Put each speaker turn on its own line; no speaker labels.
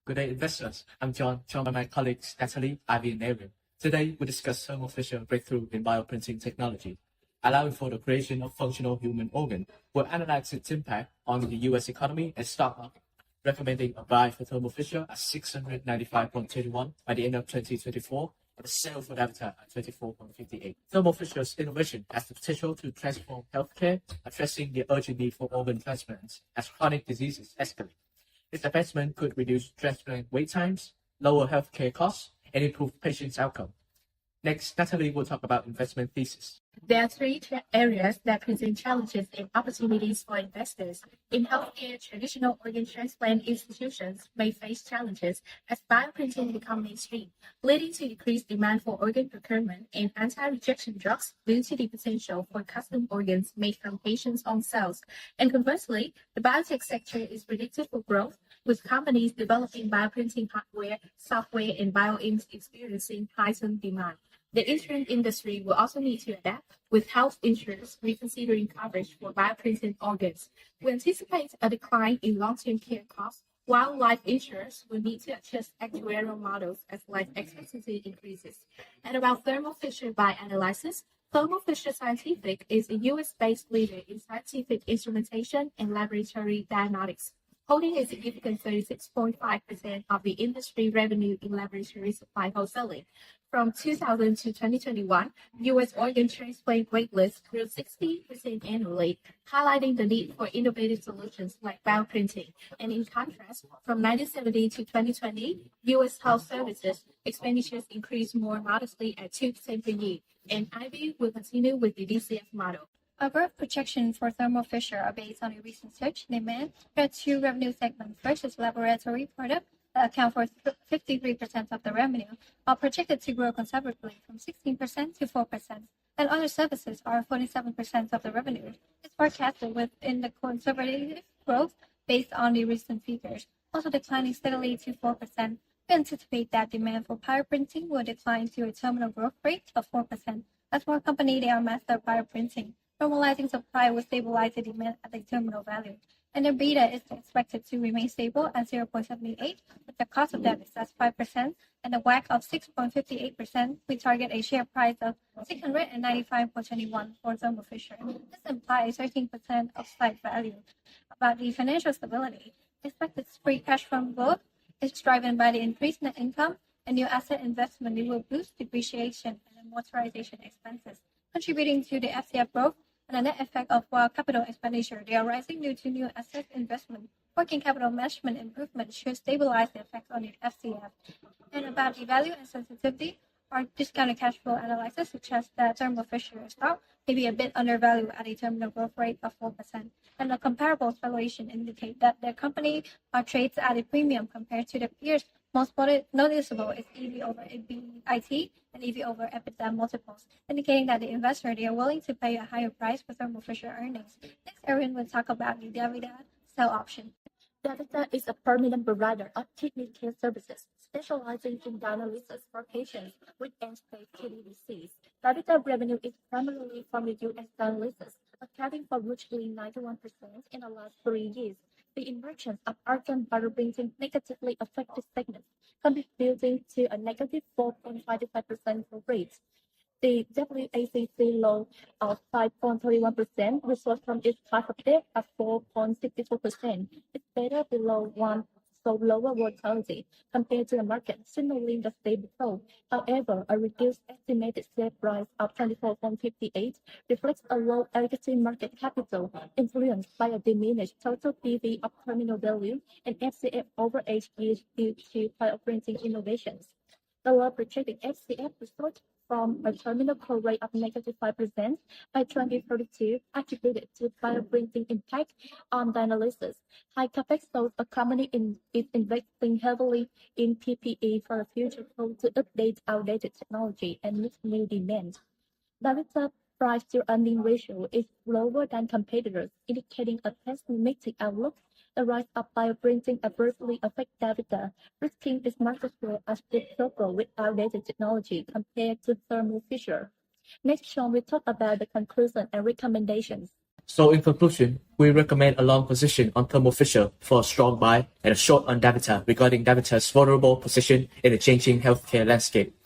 Good day, investors. I'm John, joined by my colleagues Natalie, Ivy, and Erin. Today, we discuss Thermo Fisher breakthrough in bioprinting technology, allowing for the creation of functional human organ. We'll analyze its impact on the U.S. economy and stock market, recommending a buy for Thermo Fisher at 695.21 by the end of 2024, and a sell for DaVita at 24.58. Thermo Fisher's innovation has the potential to transform healthcare, addressing the urgent need for organ transplants as chronic diseases escalate. This advancement could reduce transplant wait times, lower healthcare costs, and improve patients' outcome. Next, Natalie will talk about investment thesis.
There are three areas that present challenges and opportunities for investors. In healthcare, traditional organ transplant institutions may face challenges as bioprinting becomes mainstream, leading to increased demand for organ procurement and anti-rejection drugs due to the potential for custom organs made from patients' own cells. And conversely, the biotech sector is predicted for growth, with companies developing bioprinting hardware, software, and bioinks experiencing heightened demand. The insurance industry will also need to adapt, with health insurers reconsidering coverage for bioprinted organs. We anticipate a decline in long-term care costs, while life insurers will need to adjust actuarial models as life expectancy increases. And about Thermo Fisher Bioanalysis, Thermo Fisher Scientific is a U.S.-based leader in scientific instrumentation and laboratory diagnostics, holding a significant 36.5% of the industry revenue in laboratory supply wholesaling. From 2000 to 2021, U.S. organ transplant waitlist grew 60% annually, highlighting the need for innovative solutions like bioprinting. And in contrast, from 1970 to 2020, U.S. health services expenditures increased more modestly at 2% per year, and Ivy will continue with the DCF model.
Our growth projections for Thermo Fisher are based on a recent search demand. There are two revenue segments. First is laboratory product that account for 53% of the revenue, are projected to grow conservatively from 16% to 4%, and other services are 47% of the revenue. It's forecasted within the conservative growth based on the recent figures, also declining steadily to 4%. We anticipate that demand for bioprinting will decline to a terminal growth rate of 4%. As more companies they are master bioprinting, normalizing supply will stabilize the demand at the terminal value, and the beta is expected to remain stable at 0.78, with the cost of debt is at 5% and a WACC of 6.58%. We target a share price of 695.21 for Thermo Fisher. This implies 13% upside value. About the financial stability, expected free cash from growth is driven by the increased net income and new asset investment. It will boost depreciation and amortization expenses, contributing to the FCF growth. And the net effect of capital expenditure, they are rising due to new asset investment. Working capital management improvement should stabilize the effect on the FCF. And about the value and sensitivity, our discounted cash flow analysis suggests that Thermo Fisher stock may be a bit undervalued at a terminal growth rate of 4%. And the comparable valuation indicate that the company trades at a premium compared to the peers. Most noticeable is EV over EBIT and EV over EBITDA multiples, indicating that the investor they are willing to pay a higher price for Thermo Fisher earnings. Next, Erin will talk about the DaVita sell option.
DaVita is a permanent provider of kidney care services, specializing in dialysis for patients with end-stage kidney disease. DaVita revenue is primarily from the U.S. dialysis, accounting for roughly 91% in the last 3 years. The emergence of organ bioprinting negatively affected segments, contributing to a negative 4.55% growth rate. The WACC low of 5.31% results from its cost of debt of 4.64%. It's better below 1, so lower volatility compared to the market, signaling the stable growth. However, a reduced estimated share price of 24.58 reflects a low equity market capital influenced by a diminished total PV of terminal value and FCF over 8 years due to bioprinting innovations. The low projected FCF results from a terminal growth rate of negative 5% by 2032, attributed to bioprinting impact on dialysis. High capex shows a company is investing heavily in PPE for the future growth to update outdated technology and meet new demand. DaVita price to earning ratio is lower than competitors, indicating a pessimistic outlook. The rise of bioprinting adversely affects DaVita, risking its market share as it struggles with outdated technology compared to Thermo Fisher. Next, Sean will talk about the conclusion and recommendations.
So in conclusion, we recommend a long position on Thermo Fisher for a strong buy and a short on DaVita regarding DaVita's vulnerable position in the changing healthcare landscape.